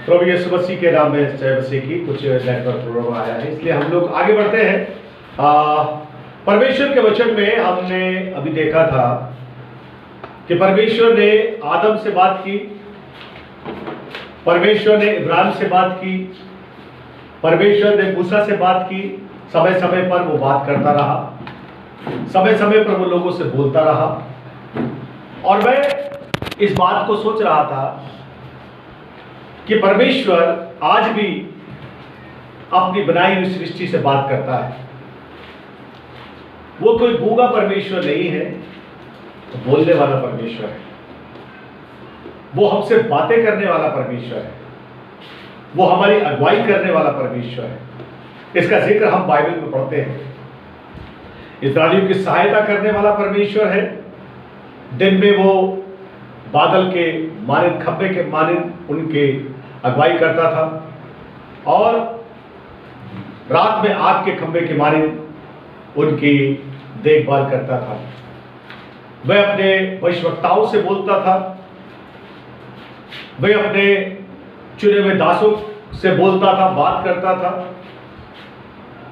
प्रभु यीशु मसीह के नाम में जय मसीह की। कुछ नेटवर्क प्रॉब्लम आया है, इसलिए हम लोग आगे बढ़ते हैं। परमेश्वर के वचन में हमने अभी देखा था कि परमेश्वर ने आदम से बात की, परमेश्वर ने इब्राहिम से बात की, परमेश्वर ने मूसा से बात की। समय समय पर वो बात करता रहा, समय समय पर वो लोगों से बोलता रहा। और मैं इस बात को सोच रहा था कि परमेश्वर आज भी अपनी बनाई हुई सृष्टि से बात करता है। वो कोई गूंगा परमेश्वर नहीं है, तो बोलने वाला परमेश्वर है। वो हमसे बातें करने वाला परमेश्वर है, वो हमारी अगुवाई करने वाला परमेश्वर है। इसका जिक्र हम बाइबल में पढ़ते हैं। इस्राएलियों की सहायता करने वाला परमेश्वर है। दिन में वो बादल के मानिंद, खंभे के मानिंद उनके अगुवाई करता था, और रात में आग के खंभे के मानिंद उनकी देखभाल करता था। वह अपने भविष्यवक्ताओं से बोलता था, वह अपने चुने हुए दासों से बोलता था, बात करता था।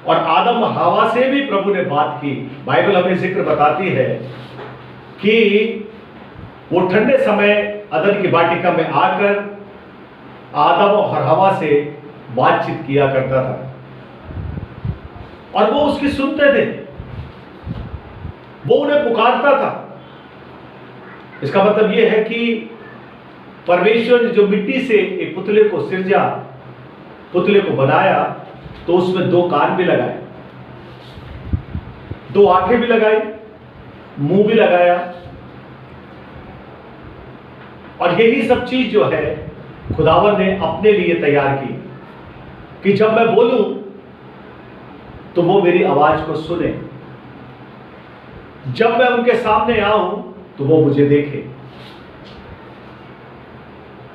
और आदम हवा से भी प्रभु ने बात की। बाइबल हमें जिक्र बताती है कि वो ठंडे समय अदन की वाटिका में आकर आदम और हवा से बातचीत किया करता था, और वो उसकी सुनते थे, वो उन्हें पुकारता था। इसका मतलब यह है कि परमेश्वर ने जो मिट्टी से एक पुतले को सिरजा, पुतले को बनाया, तो उसमें दो कान भी लगाए, दो आंखें भी लगाई, मुंह भी लगाया। और यही सब चीज जो है खुदावन ने अपने लिए तैयार की कि जब मैं बोलूं तो वो मेरी आवाज को सुने, जब मैं उनके सामने आऊं तो वो मुझे देखे,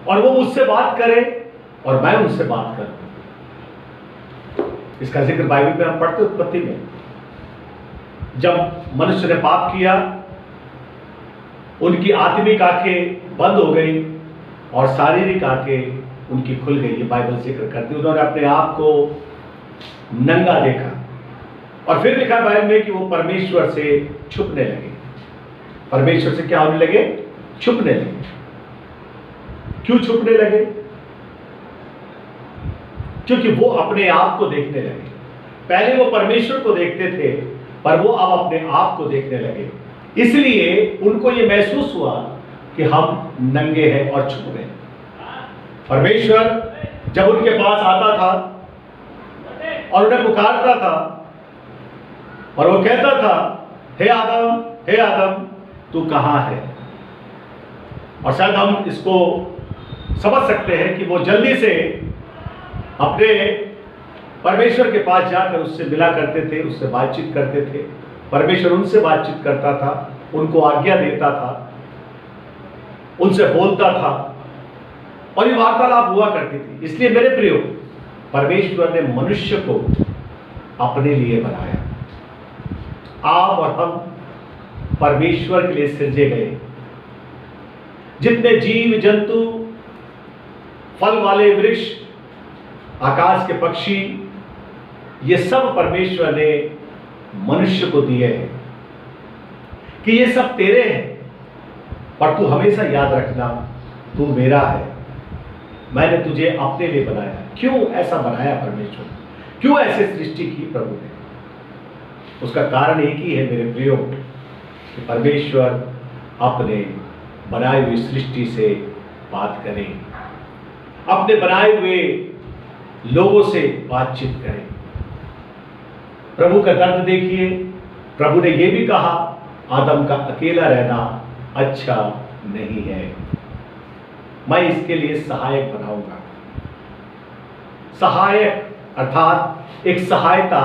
और वो मुझसे बात करे और मैं उनसे बात करूं। इसका जिक्र बाइबल में हम पढ़ते उत्पत्ति में। जब मनुष्य ने पाप किया, उनकी आत्मिक आंखें बंद हो गई और शारीरिक आंखें उनकी खुल गई। ये बाइबल जिक्र करती है। उन्होंने अपने आप को नंगा देखा, और फिर लिखा बाइबल में कि वो परमेश्वर से छुपने लगे। परमेश्वर से क्या होने लगे? छुपने लगे। क्यों छुपने लगे? क्योंकि वो अपने आप को देखने लगे। पहले वो परमेश्वर को देखते थे, पर वो अब अपने आप को देखने लगे। इसलिए उनको ये महसूस हुआ कि हम नंगे हैं और छुप गए। परमेश्वर जब उनके पास आता था और उन्हें पुकारता था, और वो कहता था, हे आदम, हे आदम, तू कहां है? और शायद हम इसको समझ सकते हैं कि वो जल्दी से अपने परमेश्वर के पास जाकर उससे मिला करते थे, उससे बातचीत करते थे। परमेश्वर उनसे बातचीत करता था, उनको आज्ञा देता था, उनसे बोलता था, और ये वार्तालाप हुआ करती थी। इसलिए मेरे प्रियो, परमेश्वर ने मनुष्य को अपने लिए बनाया। आप और हम परमेश्वर के लिए सृजे गए। जितने जीव जंतु, फल वाले वृक्ष, आकाश के पक्षी, ये सब परमेश्वर ने मनुष्य को दिए हैं कि ये सब तेरे हैं। पर तू हमेशा याद रखना, तू मेरा है। मैंने तुझे अपने लिए बनाया। क्यों ऐसा बनाया परमेश्वर? क्यों ऐसे सृष्टि की प्रभु ने? उसका कारण एक ही है मेरे प्रियो, कि परमेश्वर अपने बनाई हुई सृष्टि से बात करें, अपने बनाए हुए लोगों से बातचीत करें। प्रभु का दर्द देखिए। प्रभु ने यह भी कहा, आदम का अकेला रहना अच्छा नहीं है, मैं इसके लिए सहायक बनाऊंगा। सहायक अर्थात एक सहायता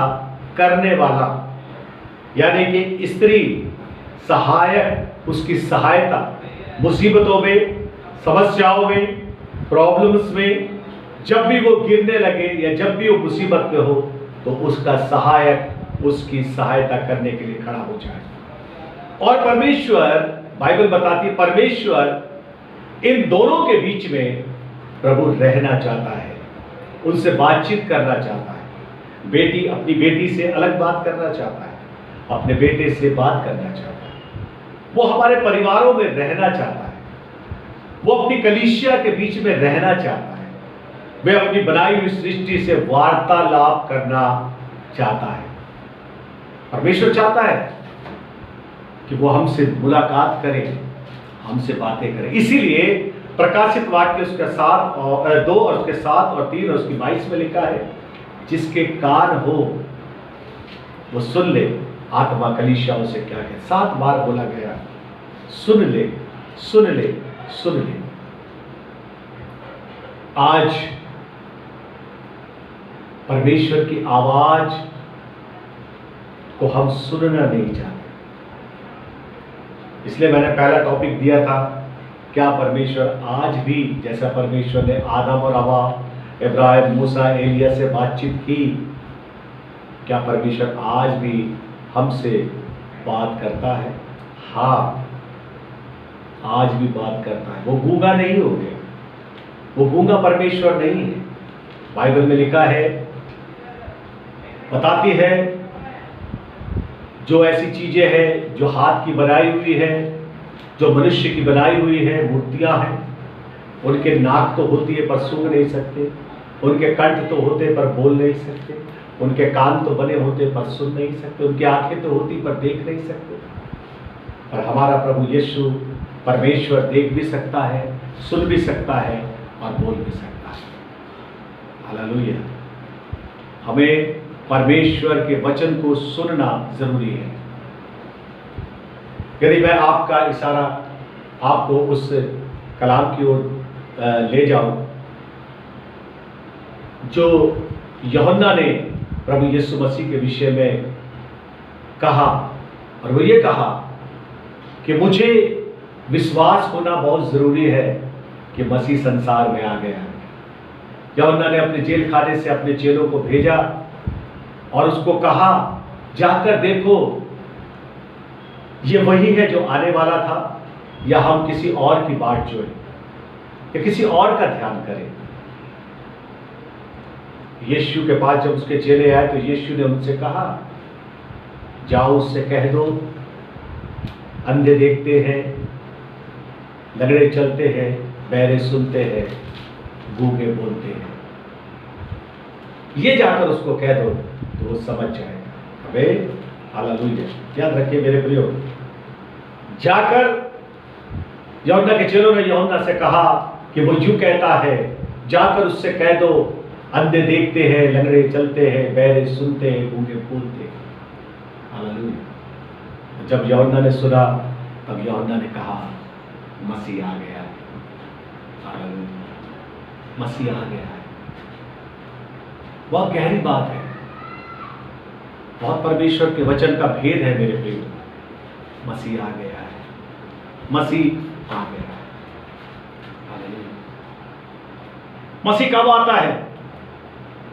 करने वाला, यानी कि स्त्री सहायक, उसकी सहायता मुसीबतों में, समस्याओं में, प्रॉब्लम्स में, जब भी वो गिरने लगे या जब भी वो मुसीबत में हो, तो उसका सहायक उसकी सहायता करने के लिए खड़ा हो जाए। और परमेश्वर, बाइबल बताती है, परमेश्वर इन दोनों के बीच में प्रभु रहना चाहता है, उनसे बातचीत करना चाहता है। बेटी अपनी बेटी से अलग बात करना चाहता है, अपने बेटे से बात करना चाहता है। वो हमारे परिवारों में रहना चाहता है, वो अपनी कलीसिया के बीच में रहना चाहता है, वे अपनी बनाई हुई सृष्टि से वार्तालाप करना चाहता है। परमेश्वर चाहता है कि वो हमसे मुलाकात करे, हमसे बातें करे। इसीलिए प्रकाशित वाक्य उसके 2 और उसके 7 और 3 और उसकी 22 में लिखा है, जिसके कान हो वो सुन ले आत्मा कलीसियाओं से क्या है। 7 बार बोला गया, सुन ले, सुन ले, सुन ले। आज परमेश्वर की आवाज को हम सुनना नहीं चाहते। इसलिए मैंने पहला टॉपिक दिया था, क्या परमेश्वर आज भी, जैसा परमेश्वर ने आदम और हवा, इब्राहिम, मूसा, एलिया से बातचीत की, क्या परमेश्वर आज भी हमसे बात करता है? हाँ, आज भी बात करता है। वो गूंगा नहीं हो गया, वो गूंगा परमेश्वर नहीं है। बाइबल में लिखा है, बताती है, जो ऐसी चीजें हैं जो हाथ की बनाई हुई है, जो मनुष्य की बनाई हुई है, मूर्तियां हैं, उनके नाक तो होती है पर सूंघ नहीं सकते, उनके कंठ तो होते पर बोल नहीं सकते, उनके कान तो बने होते पर सुन नहीं सकते, उनकी आंखें तो होती पर देख नहीं सकते। पर हमारा प्रभु यीशु परमेश्वर देख भी सकता है, सुन भी सकता है और बोल भी सकता है। हालेलुया। हमें परमेश्वर के वचन को सुनना जरूरी है। यदि मैं आपका इशारा आपको उस कलाम की ओर ले जाऊं जो यूहन्ना ने प्रभु यीशु मसीह के विषय में कहा, और वो ये कहा कि मुझे विश्वास होना बहुत जरूरी है कि मसीह संसार में आ गया। यूहन्ना ने अपने जेल खाने से अपने चेलों को भेजा और उसको कहा, जाकर देखो ये वही है जो आने वाला था, या हम किसी और की बाट जोएं, या किसी और का ध्यान करें। यीशु के पास जब उसके चेले आए तो यीशु ने उनसे कहा, जाओ उससे कह दो, अंधे देखते हैं, लंगड़े चलते हैं, बहरे सुनते हैं, गूंगे बोलते हैं। ये जाकर उसको कह दो तो वो समझ जाएगा। अबे हालेलुया। याद रखिए मेरे प्रियो, जाकर यूहन्ना के चेलों ने यूहन्ना से कहा कि वो यूं कहता है, जाकर उससे कह दो, अंधे देखते हैं, लंगड़े चलते हैं, बहरे सुनते हैं, गूंगे बोलते हैं। हालेलुया। जब यूहन्ना ने सुना तब यूहन्ना ने कहा, मसीह आ गया। हालेलुया, मसीह आ गया है। बहुत गहरी बात है, बहुत परमेश्वर के वचन का भेद है मेरे प्रियो। मसीह आ गया है, मसीह आ गया है। हालेलुया। मसीह कब आता है?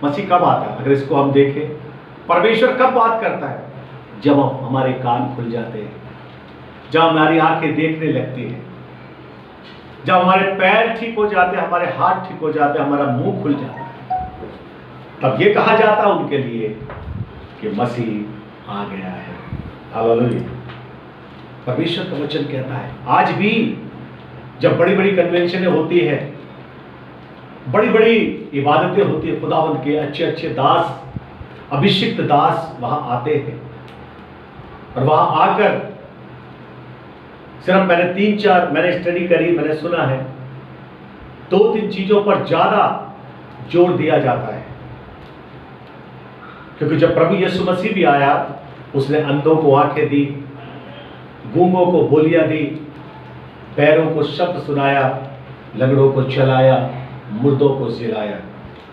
मसीह कब आता है? अगर इसको हम देखें, परमेश्वर कब बात करता है? जब हमारे कान खुल जाते हैं, जब हमारी आंखें देखने लगती हैं, जब हमारे पैर ठीक हो जाते हैं, हमारे हाथ ठीक हो जाते हैं, हमारा मुंह खुल जाता है, तब ये कहा जाता है उनके लिए कि मसीह आ गया है। हालेलुया। परमेश्वर का वचन कहता है, आज भी जब बड़ी बड़ी कन्वेंशनें होती है, बड़ी बड़ी इबादतें होती है, खुदावंद के अच्छे अच्छे दास, अभिषिक्त दास वहां आते हैं, और वहां आकर सिर्फ मैंने 3-4 मैंने स्टडी करी, मैंने सुना है 2-3 चीजों पर ज्यादा जोर दिया जाता है। क्योंकि जब प्रभु यीशु मसीह भी आया, उसने अंधों को आंखें दी, गूंगों को बोलियां दी, पैरों को शब्द सुनाया, लंगड़ों को चलाया, मुर्दों को जिलाया।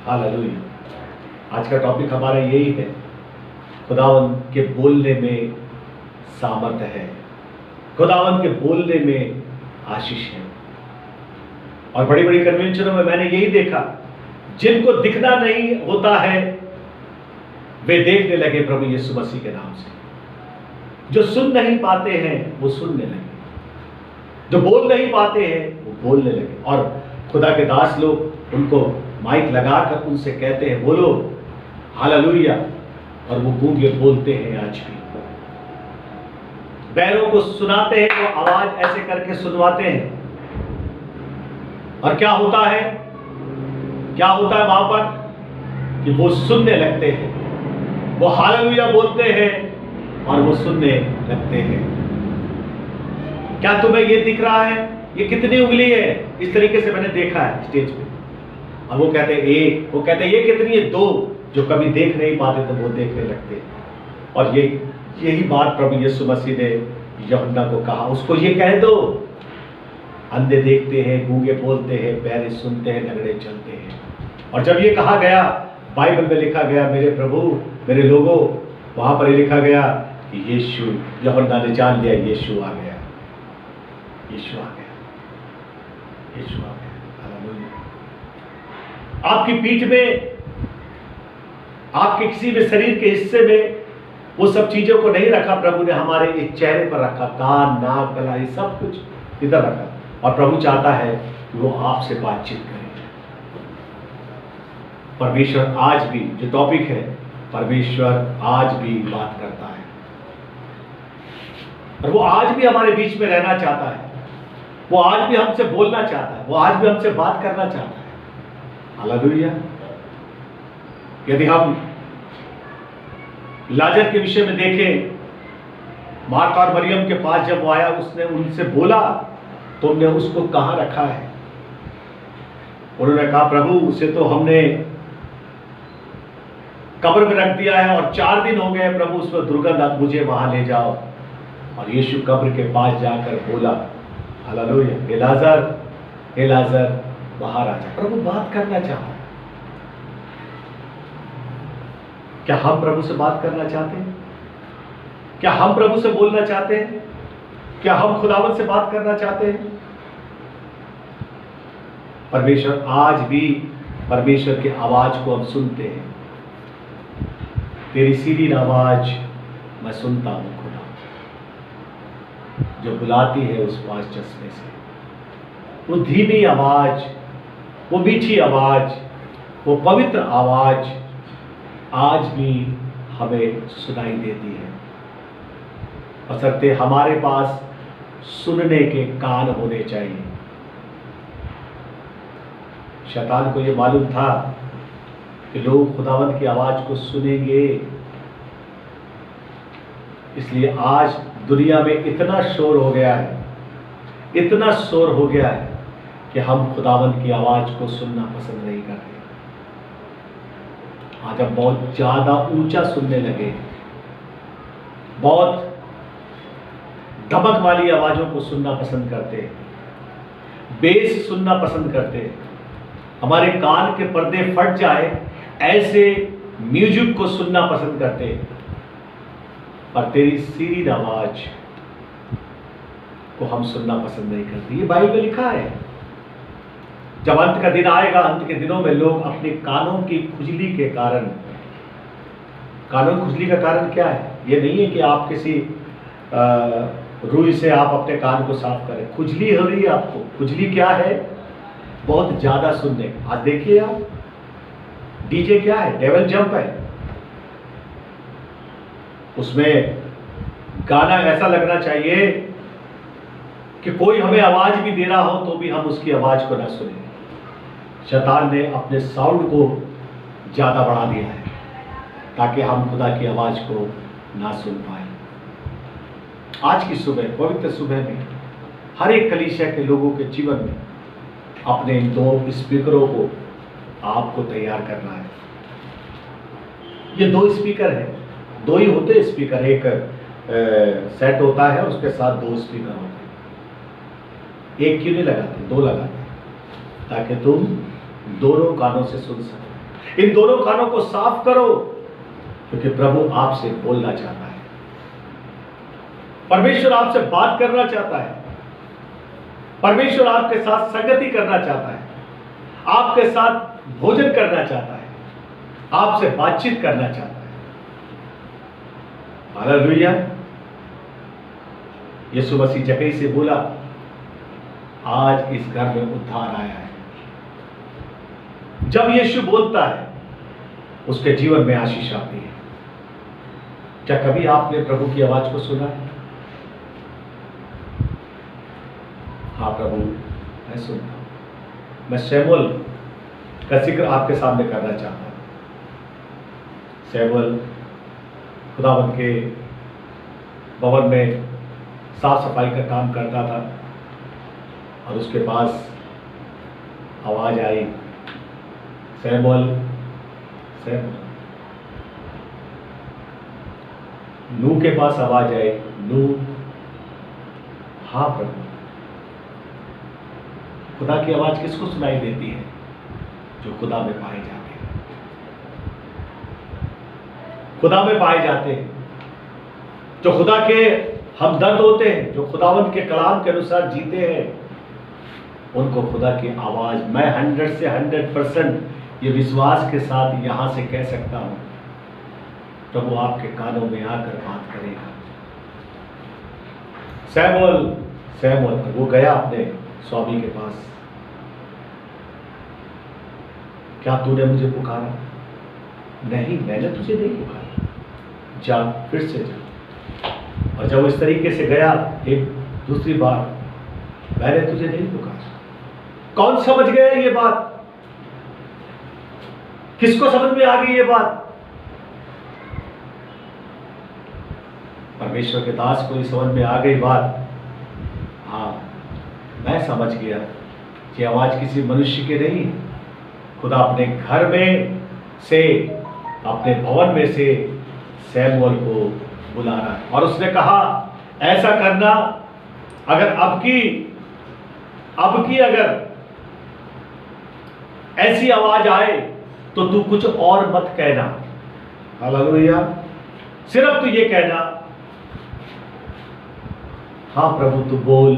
हालेलुया। आज का टॉपिक हमारा यही है, खुदावन के बोलने में सामर्थ है, खुदावन के बोलने में आशीष है। और बड़ी बड़ी कन्वेंशनों में मैंने यही देखा, जिनको दिखना नहीं होता है वे देखने लगे प्रभु यीशु मसीह के नाम से। जो सुन नहीं पाते हैं वो सुनने लगे, जो बोल नहीं पाते हैं वो बोलने लगे। और खुदा के दास लोग उनको माइक लगाकर उनसे कहते हैं बोलो हालेलुया, और वो गूंगे बोलते हैं आज भी। बैरों को सुनाते हैं, वो आवाज ऐसे करके सुनवाते हैं। और क्या होता है वहां पर कि वो सुनने लगते हैं, वो हालेलुया बोलते हैं और वो सुनने लगते हैं। क्या तुम्हें ये दिख रहा है? ये कितनी उंगली है? इस तरीके से मैंने देखा है स्टेज पे। और वो कहते हैं एक, वो कहते हैं ये कितनी है? दो। जो कभी देख नहीं पाते तो वो देखने लगते हैं। और यही बात प्रभु यीशु मसीह ने यूहन्ना को कहा, उसको ये कह दो, अंधे देखते हैं, गूंगे बोलते हैं, बहरे सुनते हैं, लंगड़े चलते हैं। और जब ये कहा गया, बाइबल में लिखा गया, मेरे प्रभु मेरे लोगों, वहां पर लिखा गया कि यीशु, यूहन्ना ने जान लिया यीशु आ गया, यीशु आ गया, यीशु आ गया। हालेलुया। आपकी पीठ में, आपके किसी भी शरीर के हिस्से में वो सब चीजों को नहीं रखा, प्रभु ने हमारे इस चेहरे पर रखा। कान, नाक, गला, ये सब कुछ इधर रखा। और प्रभु चाहता है कि वो आपसे बातचीत करे। परमेश्वर आज भी, जो टॉपिक है, परमेश्वर आज भी बात करता है और वो आज भी हमारे बीच में रहना चाहता है। वो आज भी हमसे बोलना चाहता है, वो आज भी हमसे बात करना चाहता है। हालेलुया। यदि हम लाजर के विषय में देखें, मार्था और मरियम के पास जब वो आया, उसने उनसे बोला, तुमने उसको कहां रखा है? उन्होंने कहा, प्रभु उसे तो हमने कब्र में रख दिया है और 4 दिन हो गए प्रभु, उस पर दुर्गंध, मुझे वहां ले जाओ। और यीशु कब्र के पास जाकर बोला, हालेलुया, हे लाजर बाहर आ जा। प्रभु बात करना चाहता है। क्या हम प्रभु से बात करना चाहते हैं? क्या हम प्रभु से बोलना चाहते हैं? क्या हम खुदावंत से बात करना चाहते हैं? परमेश्वर आज भी, परमेश्वर की आवाज को हम सुनते हैं। तेरी सीधी आवाज मैं सुनता हूं खुदा, जो बुलाती है उस पास चश्मे से। वो धीमी आवाज, वो मीठी आवाज, वो पवित्र आवाज आज भी हमें सुनाई देती है। बशर्ते हमारे पास सुनने के कान होने चाहिए। शैतान को यह मालूम था कि लोग खुदावंत की आवाज को सुनेंगे, इसलिए आज दुनिया में इतना शोर हो गया है, इतना शोर हो गया है कि हम खुदावंत की आवाज को सुनना पसंद नहीं करते। आज हम बहुत ज्यादा ऊंचा सुनने लगे, बहुत धमक वाली आवाजों को सुनना पसंद करते हैं, बेस सुनना पसंद करते हैं। हमारे कान के पर्दे फट जाए ऐसे म्यूजिक को सुनना पसंद करते हैं। पर तेरी सीधी आवाज को हम सुनना पसंद नहीं करते। ये बाइबल में लिखा है। जब अंत का दिन आएगा, अंत के दिनों में लोग अपने कानों की खुजली के कारण, कानों की खुजली का कारण क्या है? ये नहीं है कि आप किसी रुई से आप अपने कान को साफ करें। खुजली हो रही है आपको। खुजली क्या है? बहुत ज्यादा सुनने। आज देखिए आप, डीजे क्या है? डेविल जंप है। उसमें गाना ऐसा लगना चाहिए कि कोई हमें आवाज भी दे रहा हो तो भी हम उसकी आवाज को ना सुने। शैतान ने अपने साउंड को ज्यादा बढ़ा दिया है ताकि हम खुदा की आवाज को ना सुन पाए। आज की सुबह, पवित्र सुबह में, हर एक कलीसिया के लोगों के जीवन में अपने इन 2 स्पीकरों को आपको तैयार करना है। ये 2 स्पीकर हैं, 2 ही होते हैं स्पीकर। एक सेट होता है, उसके साथ 2 स्पीकर होते हैं। एक क्यों नहीं लगाते? 2 लगाते हैं ताकि तुम दोनों कानों से सुन सको। इन दोनों कानों को साफ करो क्योंकि प्रभु आपसे बोलना चाहता है। परमेश्वर आपसे बात करना चाहता है। परमेश्वर आपके साथ संगति करना चाहता है, आपके साथ भोजन करना चाहता है, आपसे बातचीत करना चाहता है। हालेलुया। यीशु मसीह जकई से बोला, आज इस घर में उद्धार आया है। जब यीशु बोलता है उसके जीवन में आशीष आती है। क्या कभी आपने प्रभु की आवाज को सुना है? हाँ प्रभु, मैं सुनता हूं। मैं शमूएल का जिक्र आपके सामने करना चाहता हूं। शमूएल खुदावंद के भवन में साफ सफाई का काम करता था और उसके पास आवाज आई, शमूएल शमूएल। नूह के पास आवाज आई, नूह। हाँ प्रभु। खुदा की आवाज किसको सुनाई देती है? जो खुदा में पाए जाते हैं, खुदा में पाए जाते हैं, जो खुदा के हमदर्द होते हैं, जो खुदावंद के कलाम के अनुसार जीते हैं, उनको खुदा की आवाज, मैं 100 से 100% ये विश्वास के साथ यहां से कह सकता हूं, प्रभु आपके कानों में आकर बात करेगा। शमूएल शमूएल, वो गया अपने स्वामी के पास। क्या तूने मुझे पुकारा? नहीं, मैंने तुझे नहीं पुकारा। जा, फिर से जा। और जब इस तरीके से गया एक दूसरी बार, मैंने तुझे नहीं पुकारा। कौन समझ गया ये बात? किसको समझ में आ गई ये बात? परमेश्वर के दास को ही समझ में आ गई बात। हाँ, मैं समझ गया कि आवाज किसी मनुष्य की नहीं, खुदा अपने घर में से, अपने भवन में से शमूएल को बुला रहा है। और उसने कहा, ऐसा करना, अगर अब की अगर ऐसी आवाज आए तो तू कुछ और मत कहना। हालेलुया। सिर्फ तू ये कहना, हाँ प्रभु तू बोल,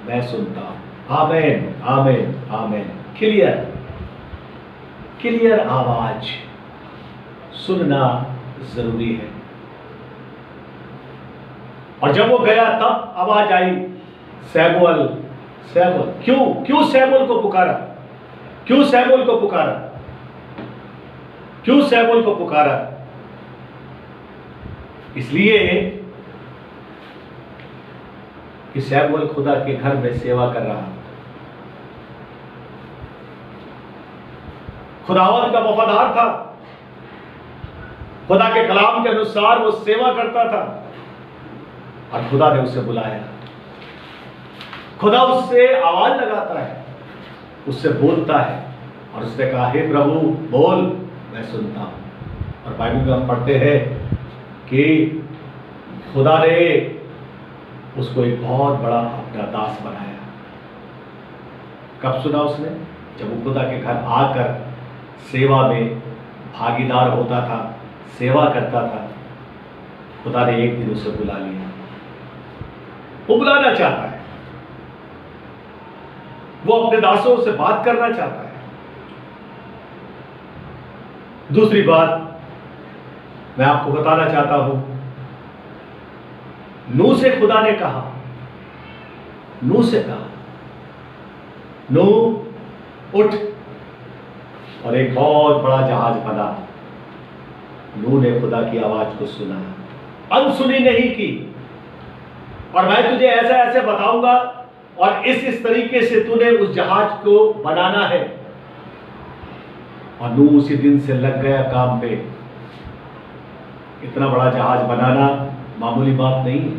मैं सुनता हूं। आमीन आमीन आमीन। क्लियर आवाज सुनना जरूरी है। और जब वो गया तब आवाज आई, शमूएल शमूएल। क्यों शमूएल को पुकारा? क्यों शमूएल को पुकारा? क्यों शमूएल को पुकारा? इसलिए कि शमूएल खुदा के घर में सेवा कर रहा, खुदावंद का वफादार था, खुदा के कलाम के अनुसार वो सेवा करता था, और खुदा ने उसे बुलाया। खुदा उससे आवाज लगाता है, उससे बोलता है, और उसने कहा, हे प्रभु बोल, मैं सुनता हूं। और बाइबल में हम पढ़ते हैं कि खुदा ने उसको एक बहुत बड़ा अपना दास बनाया। कब सुना उसने? जब वो खुदा के घर आकर सेवा में भागीदार होता था, सेवा करता था। खुदा ने एक दिन उसे बुला लिया। वो बुलाना चाहता है, वो अपने दासों से बात करना चाहता है। दूसरी बात मैं आपको बताना चाहता हूं, नूह से खुदा ने कहा, नूह से कहा, नूह उठ, और एक बहुत बड़ा जहाज बना। नूह ने खुदा की आवाज को सुना, अनसुनी नहीं की, और मैं तुझे ऐसा ऐसे बताऊंगा, और इस तरीके से तूने उस जहाज को बनाना है। और नूह उसी दिन से लग गया काम पे। इतना बड़ा जहाज बनाना मामूली बात नहीं है,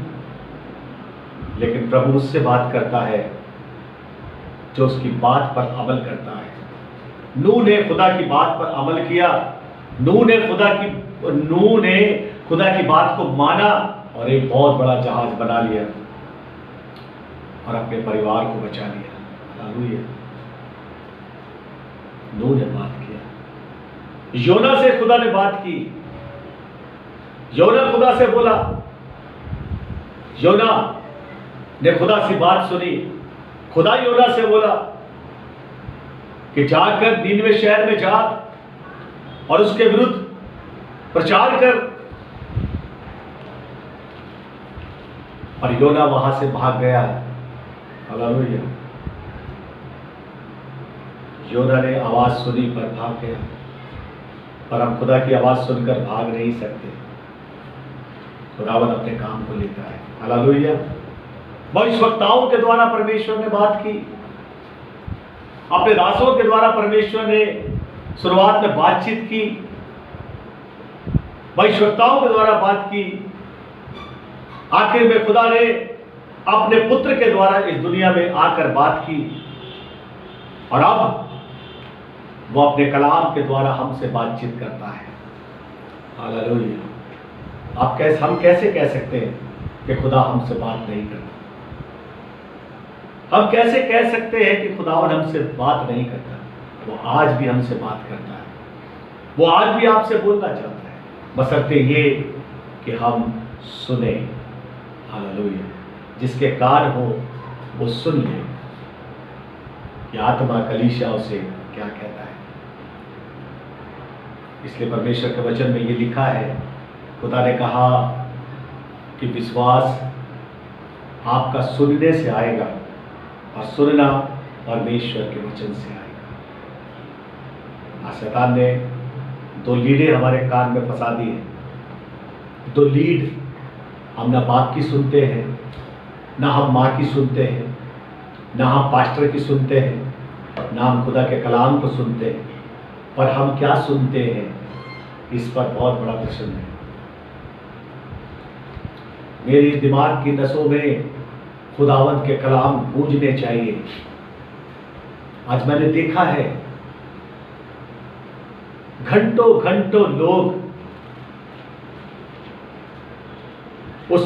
लेकिन प्रभु उससे बात करता है जो उसकी बात पर अमल करता है। नूह ने खुदा की बात पर अमल किया। नूह ने खुदा की बात को माना और एक बहुत बड़ा जहाज बना लिया और अपने परिवार को बचा लिया। हालेलुया। नूह ने बात किया। योना से खुदा ने बात की। योना खुदा से बोला। योना ने खुदा से बात सुनी। खुदा योना से बोला कि जाकर नीनवे शहर में जा और उसके विरुद्ध प्रचार कर। और योना वहां से भाग गया। हालेलुया। योना ने आवाज सुनी पर भाग गया, पर हम खुदा की आवाज सुनकर भाग नहीं सकते। खुदावन अपने काम को लेता है। हालेलुया। भविष्यवक्ताओं के द्वारा परमेश्वर ने बात की, अपने दासों के द्वारा परमेश्वर ने शुरुआत में बातचीत की, भविष्यवक्ताओं के द्वारा बात की। आखिर में खुदा ने अपने पुत्र के द्वारा इस दुनिया में आकर बात की, और अब वो अपने कलाम के द्वारा हमसे बातचीत करता है। हालेलुया। हम कैसे कह सकते हैं कि खुदा हमसे बात नहीं करता? हम कैसे कह सकते हैं कि खुदावन हमसे बात नहीं करता? वो आज भी हमसे बात करता है, वो आज भी आपसे बोलना चाहता है, बशर्ते ये कि हम सुने। हालेलुया। जिसके कान हो वो सुन ले कि आत्मा कलीसियाओं से क्या कहता है। इसलिए परमेश्वर के वचन में ये लिखा है, खुदा ने कहा कि विश्वास आपका सुनने से आएगा और सुनना परमेश्वर के वचन से आएगा। आज शैतान ने 2 लीडें हमारे कान में फंसा दी है। 2 लीड, हम ना बाप की सुनते हैं, ना हम माँ की सुनते हैं, ना हम पास्टर की सुनते हैं, ना हम खुदा के कलाम को सुनते हैं, पर हम क्या सुनते हैं, इस पर बहुत बड़ा प्रश्न है। मेरी दिमाग की नसों में खुदावंत के कलाम गूंजने चाहिए। आज मैंने देखा है घंटों घंटों लोग उस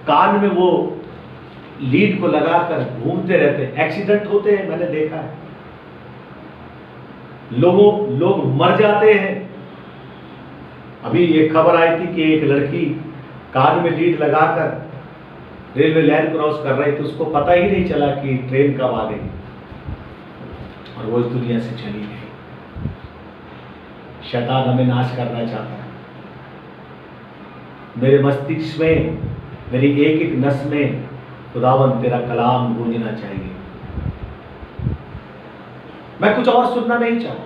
कान में वो लीड को लगाकर घूमते रहते हैं। एक्सीडेंट होते हैं, मैंने देखा है। लोग मर जाते हैं। अभी एक खबर आई थी कि एक लड़की कान में लीड लगाकर रेलवे लाइन क्रॉस कर रही थी, उसको पता ही नहीं चला कि ट्रेन कब आ गई और वो इस दुनिया से चली गई। शैतान हमें नाश करना चाहता है। मेरे मस्तिष्क में, मेरी एक एक नस में खुदावन तेरा कलाम गूंजना चाहिए। मैं कुछ और सुनना नहीं चाहता,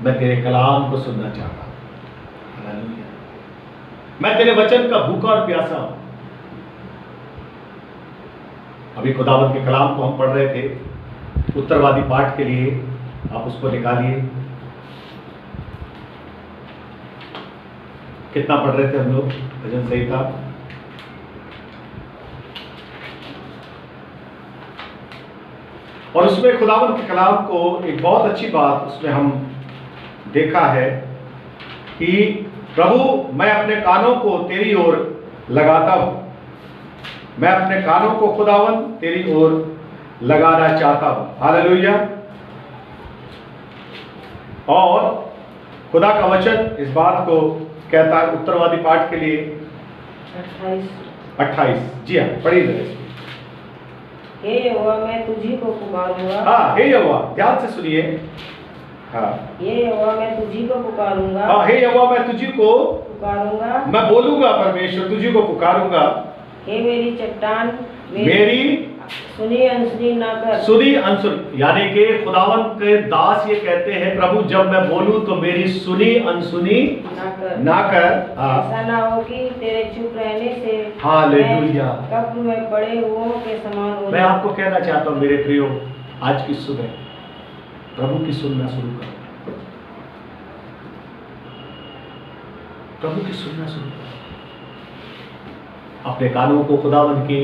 मैं तेरे कलाम को सुनना चाहता हूं। हालेलुया। मैं तेरे वचन का भूखा और प्यासा हूं। अभी खुदावन के कलाम को हम पढ़ रहे थे उत्तरवादी पाठ के लिए, आप उसको निकालिए। कितना पढ़ रहे थे हम लोग भजन संहिता? और उसमें खुदावन के कलाम को एक बहुत अच्छी बात उसमें हम देखा है कि प्रभु मैं अपने कानों को तेरी ओर लगाता हूं, मैं अपने कानों को खुदावन तेरी ओर लगाना चाहता हूं। हालेलुया। और खुदा का वचन इस बात को कहता है उत्तरवादी पाठ के लिए 28। जी हाँ, पढ़िए जरा। हे यहोवा मैं तुझी को पुकारूंगा। हाँ, हे यहोवा, ध्यान से सुनिए। हाँ, हे यहोवा मैं तुझी को पुकारूंगा। हाँ, हे यहोवा मैं तुझी को पुकारूंगा। मैं बोलूंगा परमेश्वर, तुझी को पुकारूंगा। हे मेरी चट्टान, मेरी सुनी अनसुनी ना कर। सुनी अनसुनी, यानी कि खुदावन के दास ये कहते हैं, प्रभु जब मैं बोलूं तो मेरी सुनी अनसुनी ना कर। ऐसा ना हो कि तेरे चुप रहने से हालेलुया कब्र में पड़े हुओं के समान हो। मैं आपको कहना चाहता हूं मेरे प्रियो, आज की सुबह प्रभु की सुनना शुरू करो। प्रभु की सुनना शुरू करो। अपने कानों को खुदावन की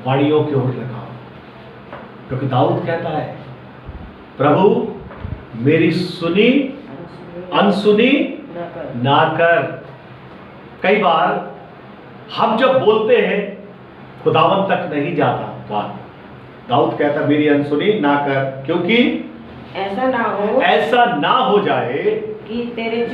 वाणियों की ओर लगाओ, क्योंकि दाऊद कहता है, प्रभु मेरी सुनी अनसुनी ना कर। कई बार हम जब बोलते हैं खुदावन तक नहीं जाता बात। दाऊद कहता मेरी अनसुनी ना कर, क्योंकि ऐसा ना हो जाए कि तेरे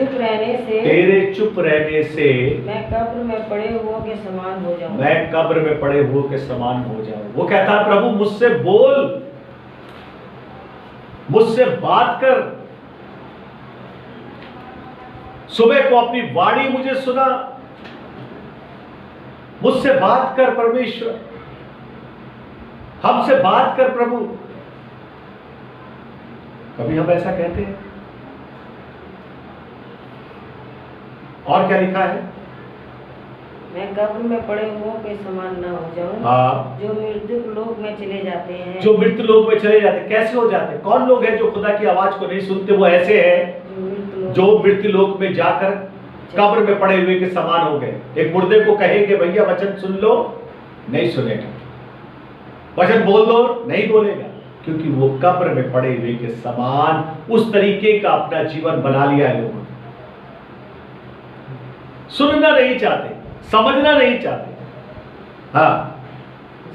चुप रहने से मैं कब्र में पड़े हुओं के समान हो जाऊं। मैं कब्र में पड़े हुओं के समान हो जाऊं। वो कहता है प्रभु मुझसे बोल, मुझसे बात कर। सुबह को अपनी वाणी मुझे सुना, मुझसे बात कर परमेश्वर, हमसे बात कर प्रभु। कभी हम ऐसा कहते हैं? और क्या लिखा है? मैं कब्र में पड़े हुओं के समान न हो जाऊं, हाँ, जो मृत्यु लोक में चले जाते हैं। जो मृत्यु लोक में चले जाते, कैसे हो जाते? कौन लोग हैं जो खुदा की आवाज को नहीं सुनते? वो ऐसे हैं जो मृत्यु लोक में जाकर कब्र में पड़े हुए के समान हो गए। एक मुर्दे को कहेंगे भैया वचन सुन लो, नहीं सुनेगा। वचन बोल दो, नहीं बोलेगा, क्योंकि वो कब्र में पड़े हुए के समान उस तरीके का अपना जीवन बना लिया है लोगों ने। सुनना नहीं चाहते, समझना नहीं चाहते। हाँ,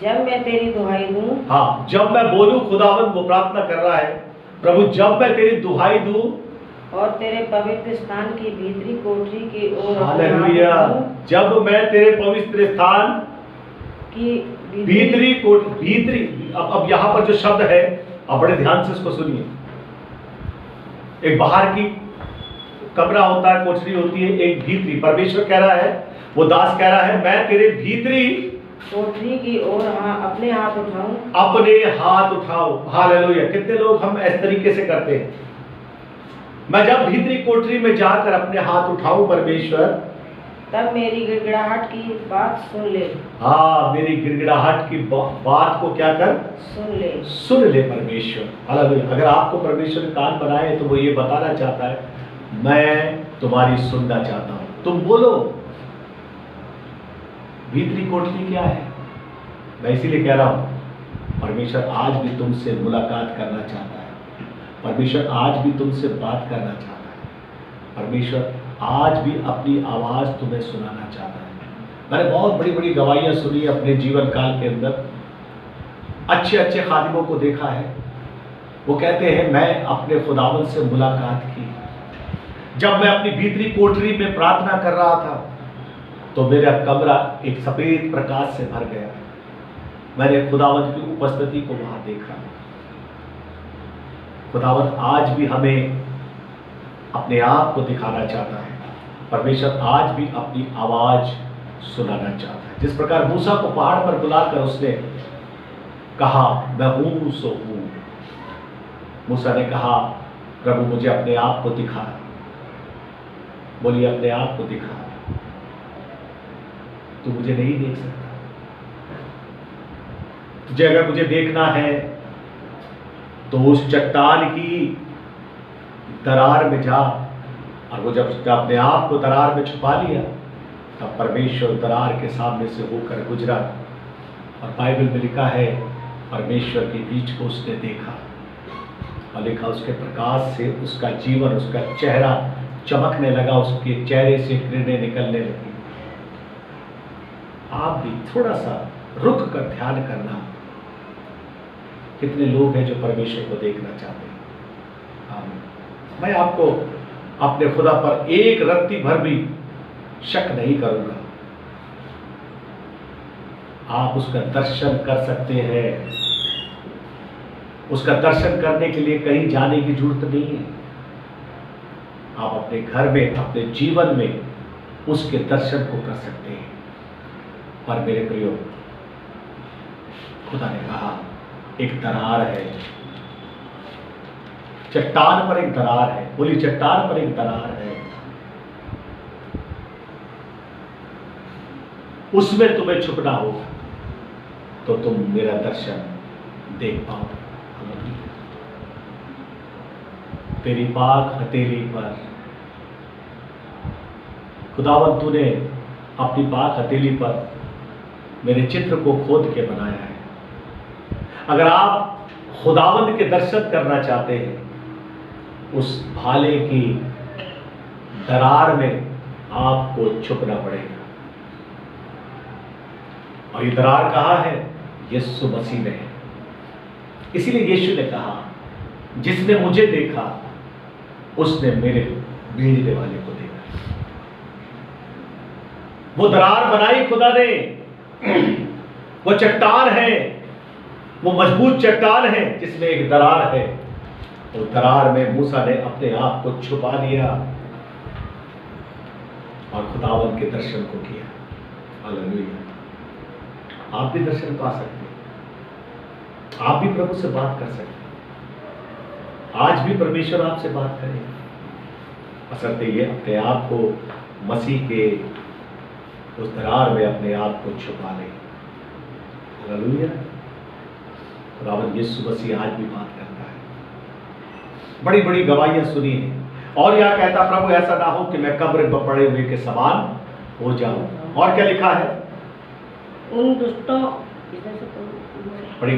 जब मैं तेरी दुहाई दूं, हाँ, जब मैं बोलूं, खुदावंद वो प्रार्थना कर रहा है, प्रभु जब मैं तेरी दुहाई दूं और तेरे पवित्र स्थान की भीतरी कोठरी की ओर, हालेलुया, जब मैं तेरे पवित्र स्थान की भीतरी अब यहां पर जो शब्द है, अब बड़े ध्यान से इसको सुनिए। एक बाहर की कमरा होता है, कोठरी होती है, एक भीतरी। परमेश्वर कह रहा है, वो दास कह रहा है, मैं तेरे भीतरी कोठरी की ओर अपने हाथ उठाऊं, अपने हाथ उठाओ। हालेलुया। कितने लोग हम इस तरीके से करते हैं? मैं जब भीतरी कोठरी में जाकर अपने हाथ उठाऊं परमेश्वर, तब मेरी गिड़गिड़ाहट की बात सुन ले। हाँ, मेरी गिड़गिड़ाहट की बात को क्या कर? सुन ले परमेश्वर। हालेलुया। अगर आपको परमेश्वर ने कान बनाए तो वो ये बताना चाहता है, मैं तुम्हारी सुनना चाहता हूं, तुम बोलो। भीतरी कोठरी क्या है? मैं इसीलिए कह रहा हूं, परमेश्वर आज भी तुमसे मुलाकात करना चाहता है। परमेश्वर आज भी तुमसे बात करना चाहता है। परमेश्वर आज भी अपनी आवाज तुम्हें सुनाना चाहता है। मैंने बहुत बड़ी बड़ी गवाहियां सुनी अपने जीवन काल के अंदर। अच्छे अच्छे खादिमों को देखा है, वो कहते हैं मैं अपने खुदावंद से मुलाकात की। जब मैं अपनी भीतरी कोठरी में प्रार्थना कर रहा था तो मेरा कमरा एक सफेद प्रकाश से भर गया। मैंने खुदावंद की उपस्थिति को वहां देखा। खुदावंद आज भी हमें अपने आप को दिखाना चाहता है। परमेश्वर आज भी अपनी आवाज सुनाना चाहता है। जिस प्रकार मूसा को पहाड़ पर बुलाकर उसने कहा, मैं हूं सो हूं। मूसा ने कहा, प्रभु मुझे अपने आप को दिखा। बोलिए, अपने आप को दिखा। तू मुझे नहीं देख सकता। तुझे अगर मुझे देखना है तो उस चट्टान की दरार में जा। और वो जब अपने आप को दरार में छुपा लिया, तब परमेश्वर दरार के सामने से होकर गुजरा। और बाइबल में लिखा है, परमेश्वर के बीच को उसने देखा और लिखा, उसके प्रकाश से उसका जीवन, उसका चेहरा चमकने लगा, उसके चेहरे से किरणें निकलने लगी। आप भी थोड़ा सा रुक कर ध्यान करना, कितने लोग हैं जो परमेश्वर को देखना चाहते हैं। मैं आपको अपने खुदा पर एक रत्ती भर भी शक नहीं करूंगा। आप उसका दर्शन कर सकते हैं। उसका दर्शन करने के लिए कहीं जाने की जरूरत नहीं है। आप अपने घर में, अपने जीवन में उसके दर्शन को कर सकते हैं। पर मेरे प्रियो, खुदा ने कहा एक दरार है, चट्टान पर एक दरार है। बोली, चट्टान पर एक दरार है, उसमें तुम्हें छुपना होगा तो तुम मेरा दर्शन देख पाओगे। तेरी पाक हथेली पर खुदावंद तूने अपनी पाक हथेली पर मेरे चित्र को खोद के बनाया है। अगर आप खुदावंद के दर्शन करना चाहते हैं, उस भाले की दरार में आपको छुपना पड़ेगा। और ये दरार कहाँ है? यीशु मसीह में है। इसीलिए यीशु ने कहा, जिसने मुझे देखा उसने मेरे भेजने वाले को देखा। वो दरार बनाई खुदा ने, वो चट्टान है, वो मजबूत चट्टान है जिसमें एक दरार है। तो दरार में मूसा ने अपने आप को छुपा लिया और खुदावंद के दर्शन को किया। हालेलुया। आप भी दर्शन पा सकते हैं, आप भी प्रभु से बात कर सकते हैं। आज भी परमेश्वर आपसे बात करे, बशर्ते ये अपने आप को मसीह के उस दरार में अपने आप को छुपा ले। हालेलुया। खुदावंद यीशु मसीह आज भी बात करता है। बड़ी बड़ी गवाहियां सुनी हैं, और यह कहता प्रभु ऐसा ना हो कि मैं कब्र में पड़े हुए के समान हो जाऊं। और क्या लिखा है? उन दुष्टों बड़ी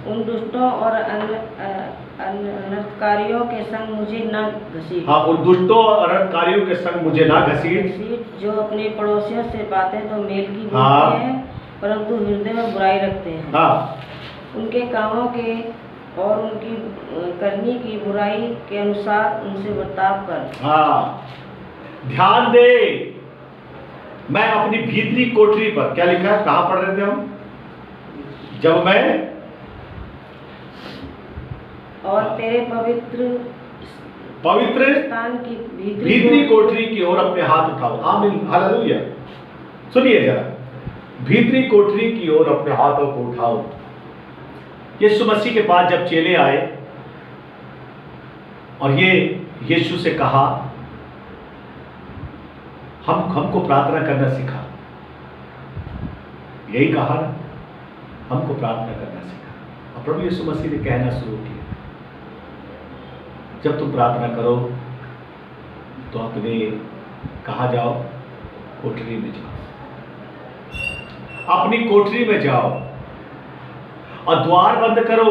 उन दुष्टों और अनर्थकारियों के संग मुझे न घसीट। हाँ, उन दुष्टों और अनर्थकारियों के संग मुझे ना घसीट, जो अपने पड़ोसियों से बातें तो मेल की बोलते हाँ, हैं परंतु हृदय में बुराई रखते हैं। हाँ, उनके कामों के और उनकी करनी की बुराई के अनुसार उनसे बर्ताव कर। हाँ, ध्यान दे। मैं अपनी भीतरी कोठरी पर, क्या लिखा है, कहां पढ़ रहे थे हम? जब मैं और तेरे पवित्र स्थान की भीतरी कोठरी की ओर अपने हाथ उठाओ। आमीन, हालेलुया। सुनिए जरा, भीतरी कोठरी की ओर अपने हाथों को उठाओ। यीशु मसीह के पास जब चेले आए और ये यीशु से कहा, हमको प्रार्थना करना सिखा, यही कहा ना, हमको प्रार्थना करना सिखा। और प्रभु यीशु मसीह ने कहना शुरू किया, जब तुम प्रार्थना करो तो अपने कहा जाओ, कोठरी में जाओ, अपनी कोठरी में जाओ और द्वार बंद करो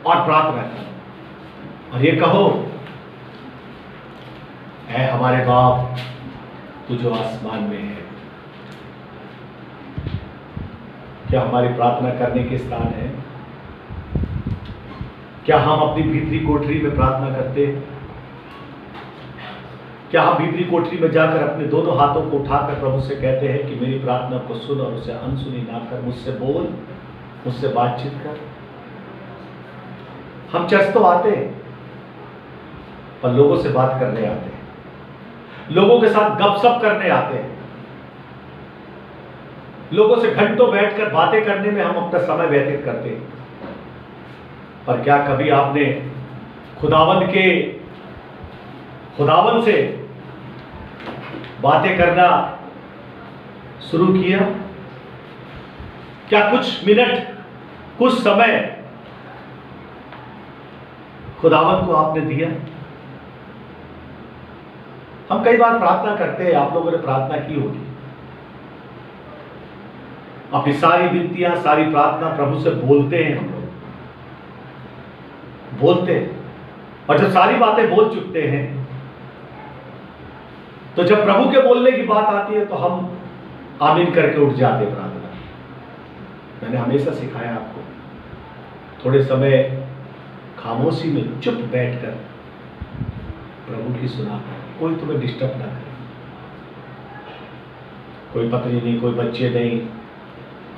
और प्रार्थना करो और ये कहो, ऐ हमारे बाप तू जो आसमान में है। क्या हमारी प्रार्थना करने के स्थान है? क्या हम अपनी भीतरी कोठरी में प्रार्थना करते हैं? क्या हम भीतरी कोठरी में जाकर अपने दोनों हाथों को उठाकर प्रभु से कहते हैं कि मेरी प्रार्थना को सुन और उसे अनसुनी ना कर, मुझसे बोल, मुझसे बातचीत कर। हम चर्च तो आते हैं पर लोगों से बात करने आते हैं, लोगों के साथ गपशप करने आते हैं, लोगों से घंटों बैठकर बातें करने में हम अपना समय व्यतीत करते हैं। पर क्या कभी आपने खुदावंद से बातें करना शुरू किया? क्या कुछ मिनट, कुछ समय खुदावंद को आपने दिया? हम कई बार प्रार्थना करते हैं, आप लोगों ने प्रार्थना की होगी, अपनी सारी विनतियां, सारी प्रार्थना प्रभु से बोलते हैं, हम लोग बोलते हैं, और जब सारी बातें बोल चुकते हैं तो जब प्रभु के बोलने की बात आती है तो हम आमीन करके उठ जाते हैं प्रार्थना। मैंने हमेशा सिखाया आपको, थोड़े समय खामोशी में चुप बैठकर प्रभु की सुना करें, कोई तुम्हें डिस्टर्ब ना करे, कोई पत्नी नहीं, कोई बच्चे नहीं,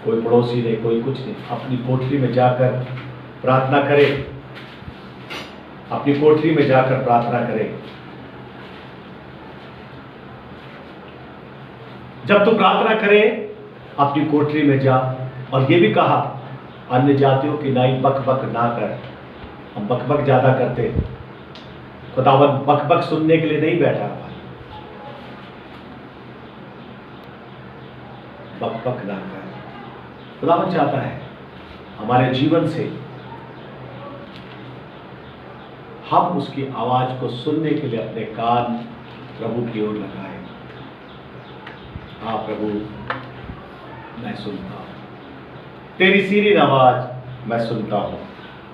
कोई पड़ोसी नहीं, कोई कुछ नहीं। अपनी कोठरी में जाकर प्रार्थना करे, अपनी कोठरी में जाकर प्रार्थना करें। जब तू प्रार्थना करे अपनी कोठरी में जा, और ये भी कहा अन्य जातियों की नाई बक बक ना कर। हम बक बक ज्यादा करते, खुदावंद बक बक सुनने के लिए नहीं बैठा हुआ, बक बक ना कर। खुदावंद चाहता है हमारे जीवन से हम उसकी आवाज को सुनने के लिए अपने कान प्रभु की ओर लगाएं। हाँ प्रभु, मैं सुनता हूं, तेरी सीरी आवाज मैं सुनता हूं।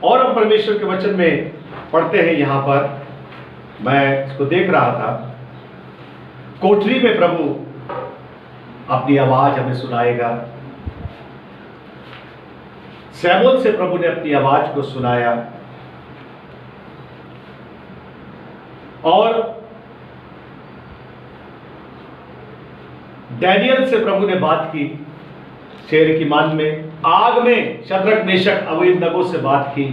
और हम परमेश्वर के वचन में पढ़ते हैं, यहां पर मैं इसको देख रहा था, कोठरी में प्रभु अपनी आवाज हमें सुनाएगा। सैमुअल से प्रभु ने अपनी आवाज को सुनाया, और डैनियल से प्रभु ने बात की, शेर की मान में, आग में शद्रक मेशक अबेदनगो से बात की,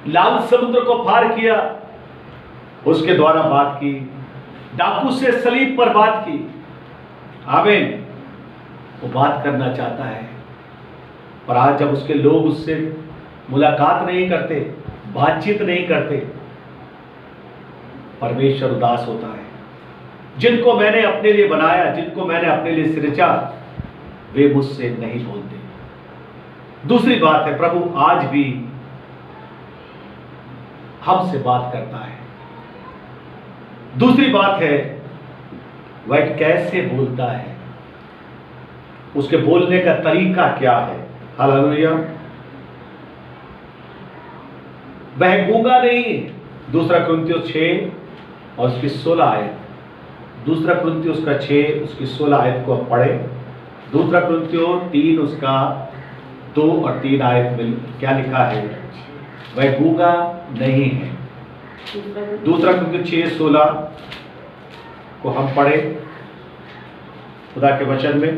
लाल समुद्र को पार किया उसके द्वारा बात की, डाकू से सलीब पर बात की। आमीन। वो बात करना चाहता है, और आज जब उसके लोग उससे मुलाकात नहीं करते, बातचीत नहीं करते, परमेश्वर उदास होता है। जिनको मैंने अपने लिए बनाया, जिनको मैंने अपने लिए सृजा, वे मुझसे नहीं बोलते। दूसरी बात है, प्रभु आज भी हमसे बात करता है। दूसरी बात है, वह कैसे बोलता है, उसके बोलने का तरीका क्या है। हालेलुया। वह गूंगा नहीं। दूसरा कुरिन्थियों 6 और उसकी 16 आयत, दूसरा कुरिन्थियों उसका 6 उसकी 16 आयत को आप पढ़े। दूसरा कुरिन्थियों 3 उसका 2 और 3 आयत में क्या लिखा है, वह गूंगा नहीं है। दूसरा कुरिन्थियों 6:16 को हम पढ़े खुदा के वचन में।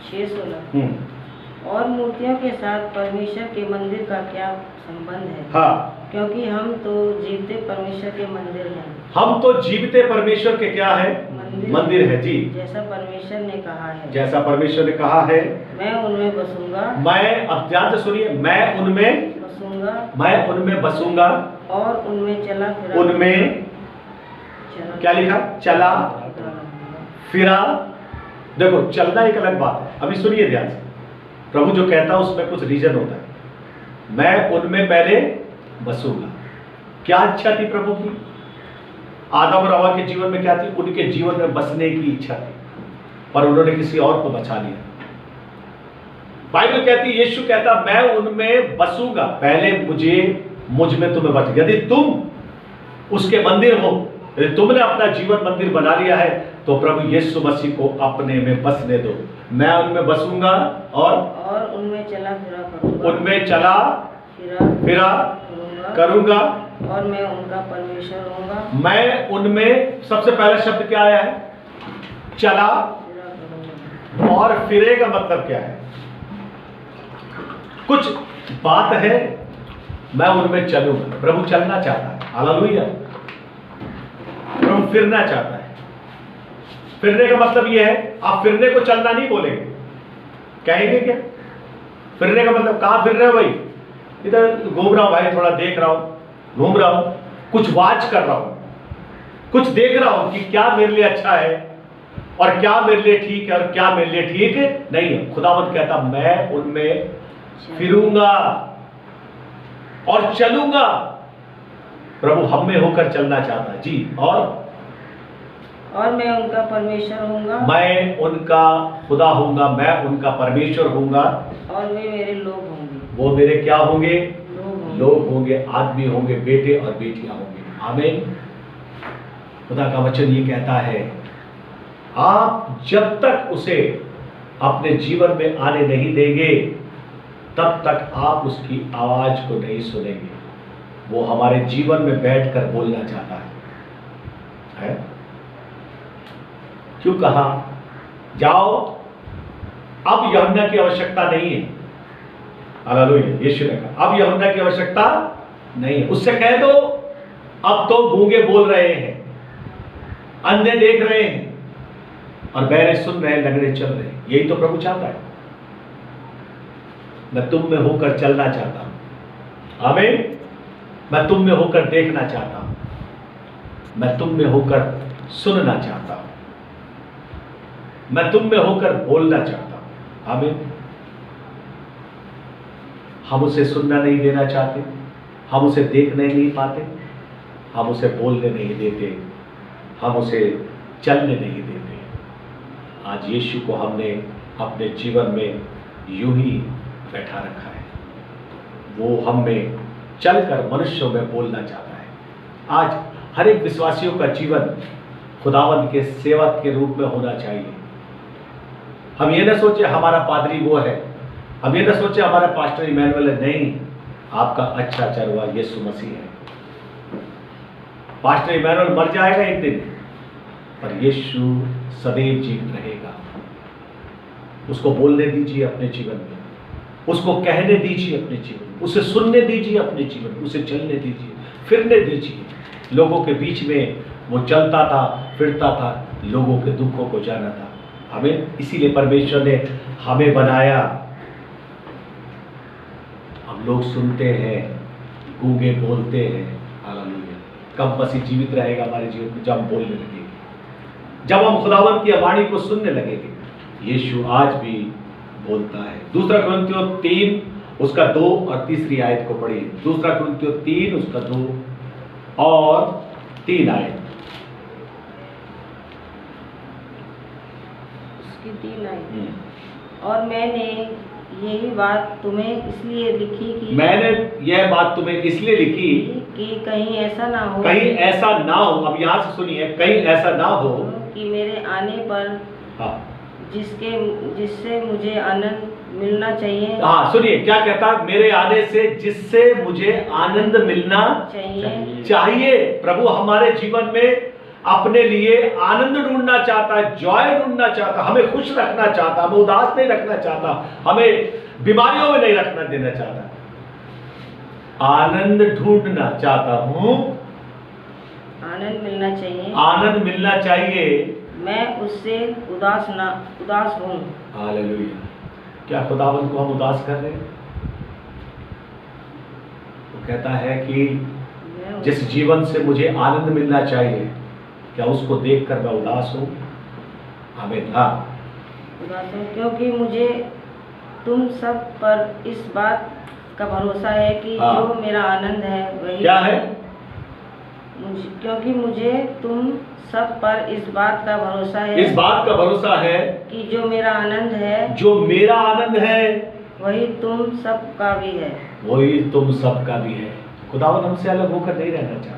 6:16 और मूर्तियों के साथ परमेश्वर के मंदिर का क्या संबंध है? हाँ, क्योंकि हम तो जीवते परमेश्वर के मंदिर हैं। हम तो जीवते परमेश्वर के क्या है, मंदिर है जी। जैसा परमेश्वर ने कहा है, जैसा परमेश्वर ने कहा है, मैं उनमें बसूंगा। मैं, अब ध्यान से सुनिए, मैं उनमें बसूंगा और उनमें चला फिरा। उनमें क्या लिखा, चला फिरा। देखो, चलना एक अलग बात है। अभी सुनिए ध्यान से, प्रभु जो कहता है उसमें कुछ रीजन होता है। मैं उनमें पहले बसूंगा। क्या इच्छा थी प्रभु की? आदम और हव्वा के जीवन में क्या थी? उनके जीवन में बसने की इच्छा थी, पर उन्होंने किसी और को बचा लिया। बाइबल कहती, यीशु कहता, मैं उनमें बसूंगा, पहले मुझ में तुम्हें बस। यदि तुम उसके मंदिर हो, यदि तुमने अपना जीवन मंदिर बना लिया है, तो प्रभु यीशु मसीह को अपने में बसने दो। मैं उनमें बसूंगा और उनमें चला फिरा करूंगा। उनमें चला फिरा करूंगा और मैं उनका परमेश्वर होऊंगा। मैं उनमें, सबसे पहला शब्द क्या आया है? चला और फिरे का मतलब क्या है? कुछ बात है, मैं उनमें चलूंगा। प्रभु चलना चाहता है। हालेलुया। प्रभु फिरना चाहता है। फिरने का मतलब यह है, आप फिरने को चलना नहीं बोलेंगे, कहेंगे क्या? फिरने का मतलब, कहां फिर रहे हो भाई? इधर घूम रहा हूं भाई, थोड़ा देख रहा हूं, घूम रहा हूं, कुछ वॉच कर रहा हूं, कुछ देख रहा हूं कि क्या मेरे लिए अच्छा है और क्या मेरे लिए ठीक है और क्या मेरे लिए ठीक नहीं है। खुदावंद कहता, मैं उनमें फिरूंगा और चलूंगा। प्रभु हम में होकर चलना चाहता है जी। और मैं उनका परमेश्वर होऊंगा। मैं उनका खुदा होऊंगा, मैं उनका परमेश्वर होऊंगा और वे मेरे लोग होंगे। वो मेरे क्या होंगे? लोग होंगे, आदमी होंगे, बेटे और बेटियां होंगे। आमीन। खुदा का वचन ये कहता है, आप जब तक उसे अपने जीवन में आने नहीं देंगे, तब तक आप उसकी आवाज को नहीं सुनेंगे। वो हमारे जीवन में बैठकर बोलना चाहता है? क्यों कहा जाओ, अब यूहन्ना की आवश्यकता नहीं है। हालेलुया। यीशु ने कहा, अब यूहन्ना की आवश्यकता नहीं है। उससे कह दो, अब तो गूंगे बोल रहे हैं, अंधे देख रहे हैं और बहरे सुन रहे हैं, लंगड़े चल रहे हैं। यही तो प्रभु चाहता है। मैं तुम में होकर चलना चाहता हूं। आमीन। मैं तुम में होकर देखना चाहता हूं, मैं तुम में होकर सुनना चाहता हूं, मैं तुम में होकर बोलना चाहता हूं। आमीन। हम उसे सुनना नहीं देना चाहते, हम उसे देखने नहीं पाते, हम उसे बोलने नहीं देते, हम उसे चलने नहीं देते। आज यीशु को हमने अपने जीवन में यूं ही बैठा रखा है। वो हम में चलकर मनुष्यों में बोलना चाहता है। आज हर एक विश्वासियों का जीवन खुदावंद के सेवक के रूप में होना चाहिए। हम ये ना सोचे हमारा पादरी वो है, हम ये ना सोचे हमारा पास्टर इमैनुअल है। नहीं, आपका अच्छा चरवा यीशु मसीह है। पास्टर इमैनुअल मर जाएगा एक दिन, पर यीशु सदैव जीवित रहेगा। उसको बोलने दीजिए अपने जीवन में, उसको कहने दीजिए अपने जीवन में, उसे सुनने दीजिए अपने जीवन में, उसे चलने दीजिए, फिरने दीजिए। लोगों के बीच में वो चलता था, फिरता था, लोगों के दुखों को जाना था। हमें इसीलिए परमेश्वर ने हमें बनाया हम लोग सुनते हैं, गूंगे बोलते हैं। हालेलुया। कब मसीह जीवित रहेगा हमारे जीवन में? जब हम बोलने लगेंगे, जब हम खुदावंत की वाणी को सुनने लगेंगे। यीशु आज भी बोलता है। दूसरा कुरिन्थियों 3 उसका 2 और तीसरी आयत को पढ़िए। दूसरा कुरिन्थियों 3 उसका 2 और 3 आयत। उसकी 3 आयत। और मैंने यही बात तुम्हें इसलिए लिखी कि मैंने यह बात तुम्हें इसलिए लिखी कि कहीं ऐसा ना हो, कहीं ऐसा ना हो। अब यहाँ से सुनिए, कहीं ऐसा ना हो कि मेरे आने पर हाँ जिससे मुझे आनंद मिलना चाहिए। हाँ, सुनिए क्या कहता है, मेरे आने से जिससे मुझे आनंद मिलना चाहिए। प्रभु हमारे जीवन में अपने लिए आनंद ढूंढना चाहता है, जॉय ढूंढना चाहता, हमें खुश रखना चाहता, हमें उदास नहीं रखना चाहता, हमें बीमारियों में नहीं रखना देना चाहता। आनंद ढूंढना चाहता हूं, आनंद मिलना चाहिए, आनंद मिलना चाहिए। मैं उससे उदास हूं। हालेलुया। क्या खुदावंत को हम उदास कर रहे हैं? वो कहता है कि जिस जीवन से मुझे आनंद मिलना चाहिए, क्या उसको देखकर मैं उदास हूं? आमीन। हाँ, उदास हूं क्योंकि मुझे तुम सब पर इस बात का भरोसा है कि जो मेरा आनंद है वही क्या है? क्योंकि मुझे तुम सब पर इस बात का भरोसा है, इस बात का भरोसा है कि जो मेरा आनंद है, जो मेरा आनंद है वही तुम सब का भी है, वही तुम सब का भी है। खुदावंद हमसे अलग होकर नहीं रहना चाहता।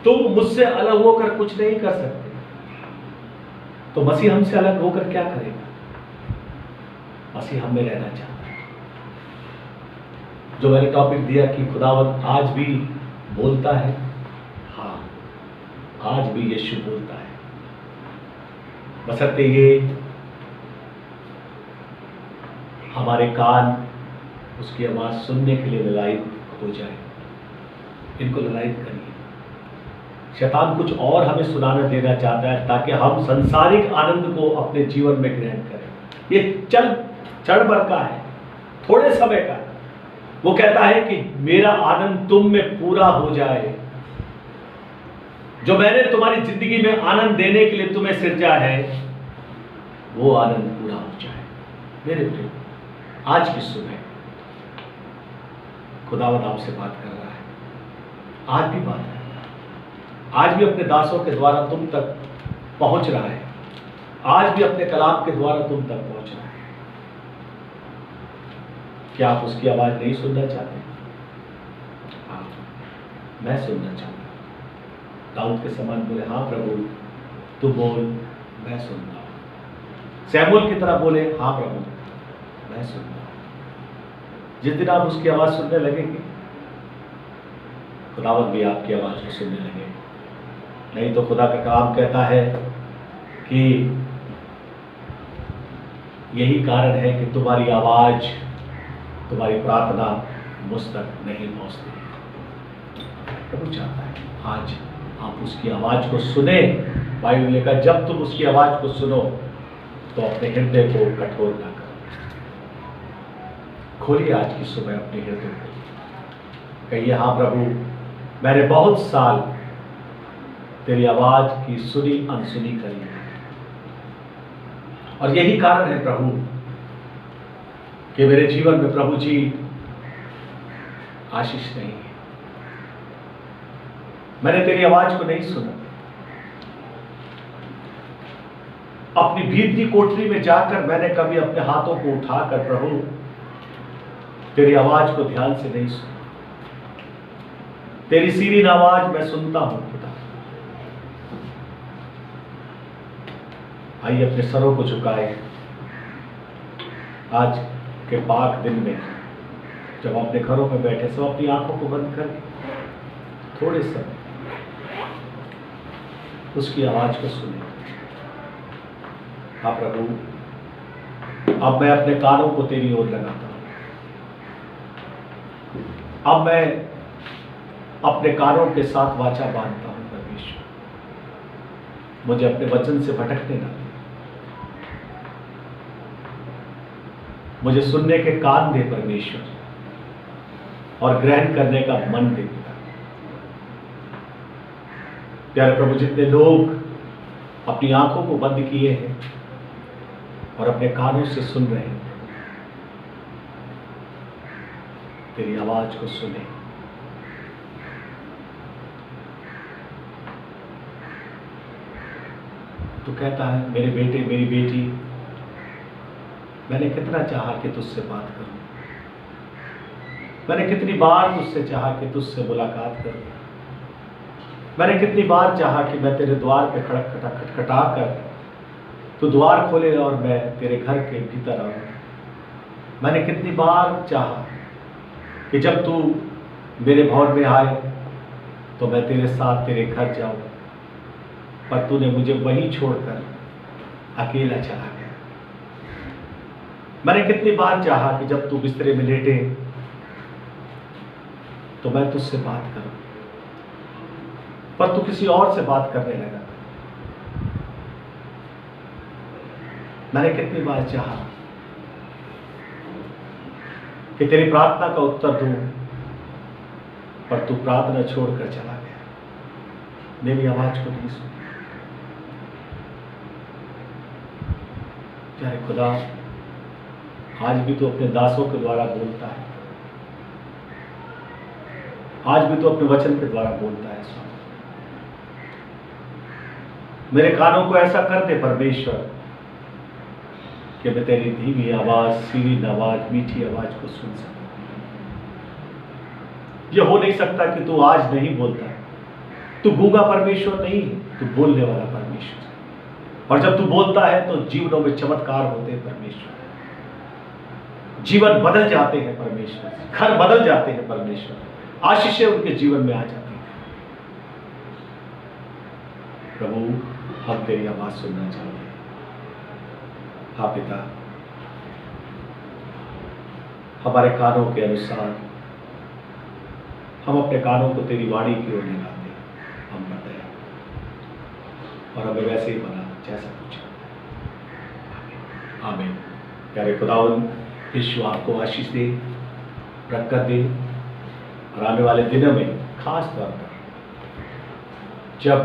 तुम मुझसे अलग होकर कुछ नहीं कर सकते, तो मसीह हमसे अलग होकर क्या करेगा? मसीह हम में रहना चाहता है। जो मैंने टॉपिक दिया कि खुदावंद आज भी बोलता है, हाँ आज भी यीशु बोलता है, बशर्ते ये हमारे कान उसकी आवाज सुनने के लिए ललायित हो जाए। इनको ललायित करिए। शैतान कुछ और हमें सुनाना देना चाहता है ताकि हम संसारिक आनंद को अपने जीवन में ग्रहण करें। ये क्षण भर का है, थोड़े समय का है। वो कहता है कि मेरा आनंद तुम में पूरा हो जाए। जो मैंने तुम्हारी जिंदगी में आनंद देने के लिए तुम्हें सिरजा है, वो आनंद पूरा हो जाए। मेरे प्रिय, आज की सुबह खुदावंद आपसे बात कर रहा है। आज भी बात कर रहा है। आज भी अपने दासों के द्वारा तुम तक पहुंच रहा है। आज भी अपने कलाम के द्वारा तुम तक पहुंच रहा है। क्या आप उसकी आवाज नहीं सुनना चाहते? हाँ, मैं सुनना चाहता हूं। दाऊद के समान बोले, हाँ प्रभु तू बोल, मैं सुनता हूं। सैमुअल की तरह बोले, हाँ प्रभु मैं सुनता हूं। जिस दिन आप उसकी आवाज सुनने लगेंगे, खुदावंद भी आपकी आवाज को सुनने लगेगा। नहीं तो खुदा का कलाम कहता है कि यही कारण है कि तुम्हारी आवाज, तुम्हारी प्रार्थना मुझ तक नहीं पहुंचती। प्रभु चाहता है आज आप उसकी आवाज को सुने। बाइबल ने कहा जब तुम उसकी आवाज को सुनो तो अपने हृदय को कठोर ना करो। खोलिए आज की सुबह अपने हृदय को, कहिए, हाँ प्रभु मैंने बहुत साल तेरी आवाज की सुनी अनसुनी करी है, और यही कारण है प्रभु कि मेरे जीवन में प्रभु जी आशीष नहीं है। मैंने तेरी आवाज को नहीं सुना। अपनी भीतरी कोठरी में जाकर मैंने कभी अपने हाथों को उठाकर प्रभु तेरी आवाज को ध्यान से नहीं सुना। तेरी सीरीन आवाज मैं सुनता हूं खुदा। आइए अपने सरों को झुकाए। आज के पाक दिन में जब अपने घरों में बैठे, सब अपनी आंखों को बंद कर थोड़े समय उसकी आवाज को सुने। हाँ प्रभु, अब मैं अपने कानों को तेरी ओर लगाता हूं। अब मैं अपने कानों के साथ वाचा बांधता हूं। परमेश्वर, मुझे अपने वचन से भटकने ना दे। मुझे सुनने के कान दे परमेश्वर, और ग्रहण करने का मन दे पिता। प्यारे प्रभु, जितने लोग अपनी आंखों को बंद किए हैं और अपने कानों से सुन रहे हैं, तेरी आवाज को सुने। तू कहता है, मेरे बेटे मेरी बेटी, मैंने कितना चाहा कि तुझसे बात करूं, मैंने कितनी बार तुझसे चाहा कि तुझसे मुलाकात करूं, मैंने कितनी बार चाहा कि मैं तेरे द्वार पे खटखटा कर तू द्वार खोले और मैं तेरे घर के भीतर आऊं। मैंने कितनी बार चाहा कि जब तू मेरे भवन में आए तो मैं तेरे साथ तेरे घर जाऊं, पर तूने मुझे वहीं छोड़कर अकेला चला गया। मैंने कितनी बार चाहा कि जब तू बिस्तरे में लेटे तो मैं तुझसे बात करूं, पर तू किसी और से बात करने लगा। मैंने कितनी बार चाहा कि तेरी प्रार्थना का उत्तर दूं, पर तू प्रार्थना छोड़कर चला गया, मेरी आवाज को नहीं सुनी। चाहे खुदा, आज भी तू अपने दासों के द्वारा बोलता है, आज भी तू अपने वचन के द्वारा बोलता है। स्वामी, मेरे कानों को ऐसा कर दे परमेश्वर कि मैं तेरी धीमी आवाज, सीरीन आवाज, मीठी आवाज को सुन सकूं। यह हो नहीं सकता कि तू आज नहीं बोलता है। तू गूंगा परमेश्वर नहीं, तू बोलने वाला परमेश्वर। और जब तू बोलता है तो जीवनों में चमत्कार होते हैं परमेश्वर, जीवन बदल जाते हैं परमेश्वर, घर बदल जाते हैं परमेश्वर, आशीषें उनके जीवन में आ जाती हैं। प्रभु, हम तेरी आवाज सुनना चाहते हैं। हाँ पिता, हमारे कानों के अनुसार हम अपने कानों को तेरी वाणी की ओर लगाते हैं। हम बताए और हमें वैसे ही बना जैसा कुछ। आमीन। प्यारे खुदावन, यीशु आपको आशीष दे, बरकत दे, और आने वाले दिनों में खास तौर पर जब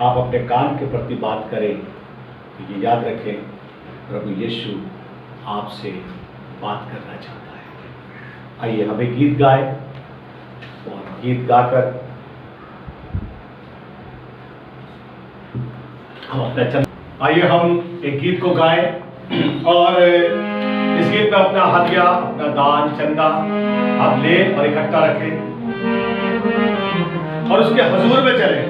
आप अपने कान के प्रति बात करें तो ये याद रखें, प्रभु यीशु आपसे बात करना चाहता है। आइए हमें गीत गाए, और गीत गाकर हम अपना चल। आइए हम एक गीत को गाएं, और इस गीत में अपना हदिया, अपना दान, चंदा आप लें और इकट्ठा रखें, और उसके हुजूर में चलें।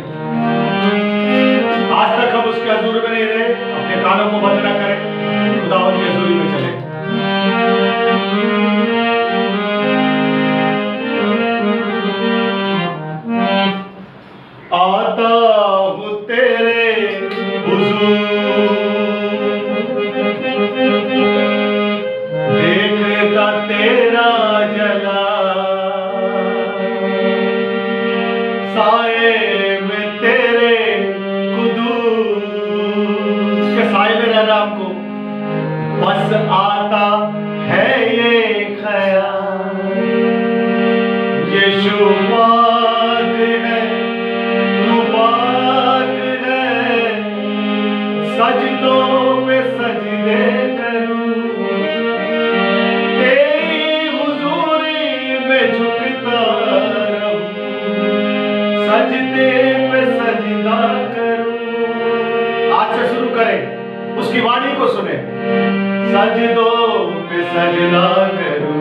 आज तक हम उसके हुजूर में नहीं रहे, अपने कानों को बंद न करें, खुदावंद के हुजूर में चलें। आता हूँ तेरे हुजूर, देखता तेरा जला, साए में तेरे कुदूस के साए में रहना हमको बस आता है ये ख्याल। यीशु पाक है, तू पाक है, सजदों पे सजदे करूं, तेरी हुजूरी में झुकता रहूं, सजदे पे सजदा करूं। आज से शुरू करें, उसकी वाणी को सुने, सजदों पे सजदा करूं।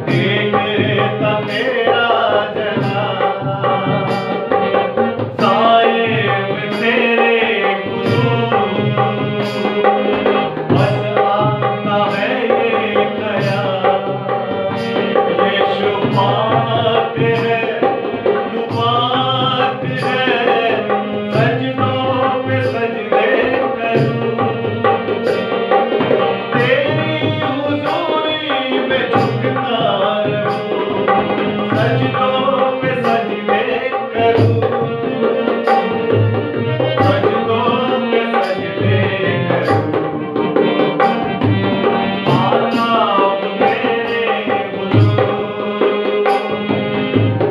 देखता सजदों पे सजदे करूं, सजदों पे सजदे करूं, आका तेरे हुजूर,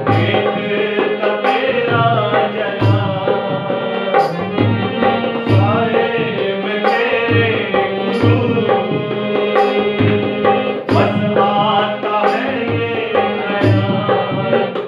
देखता तेरा जलाल, साए में तेरे हुजूर, बस आता है ये ख्याल,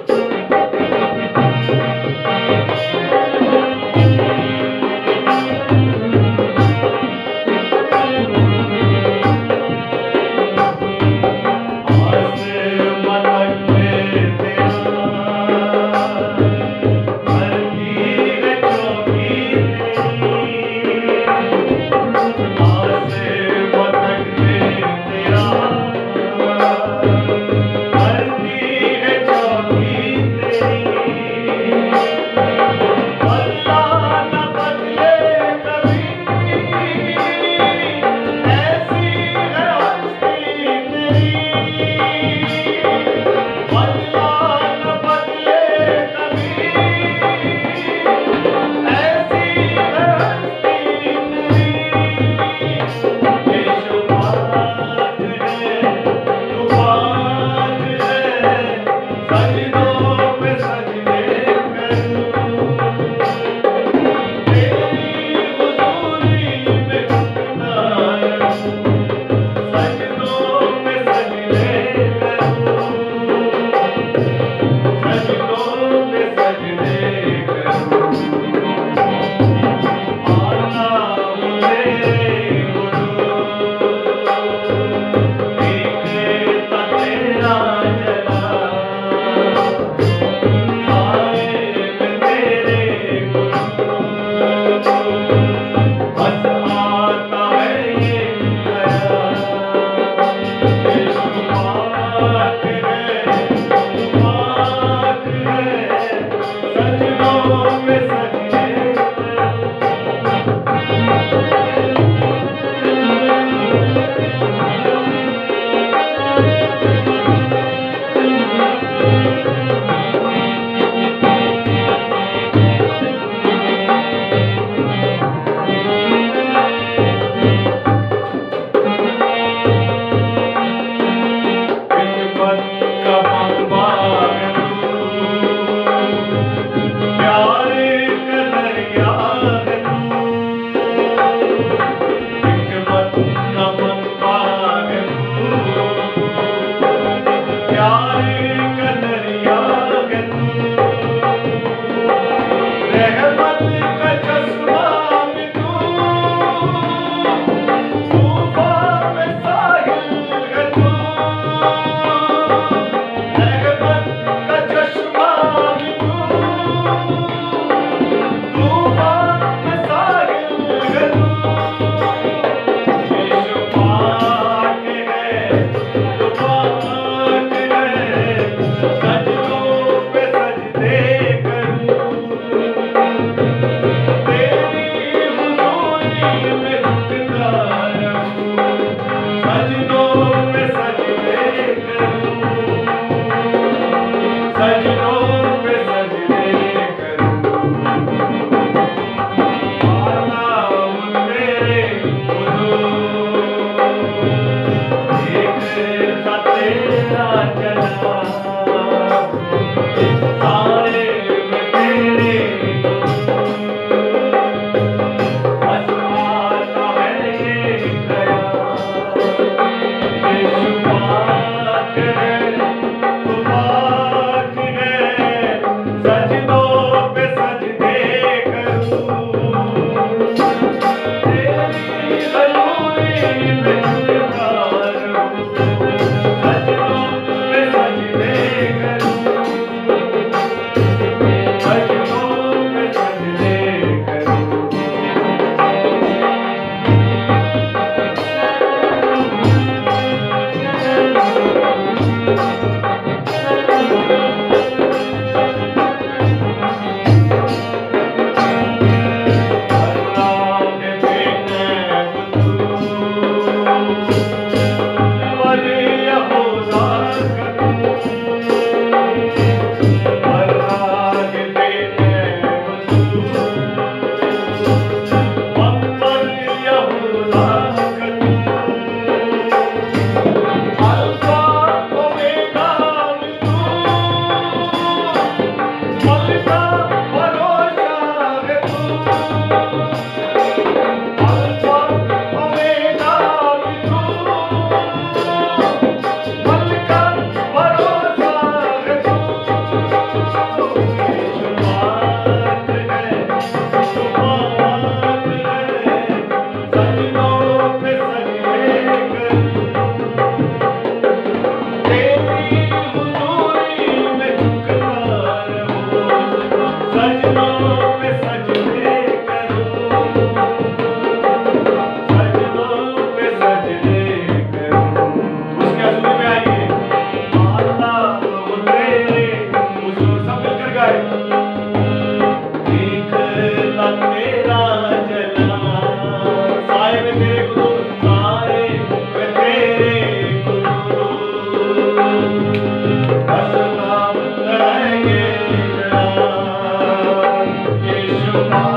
शुदा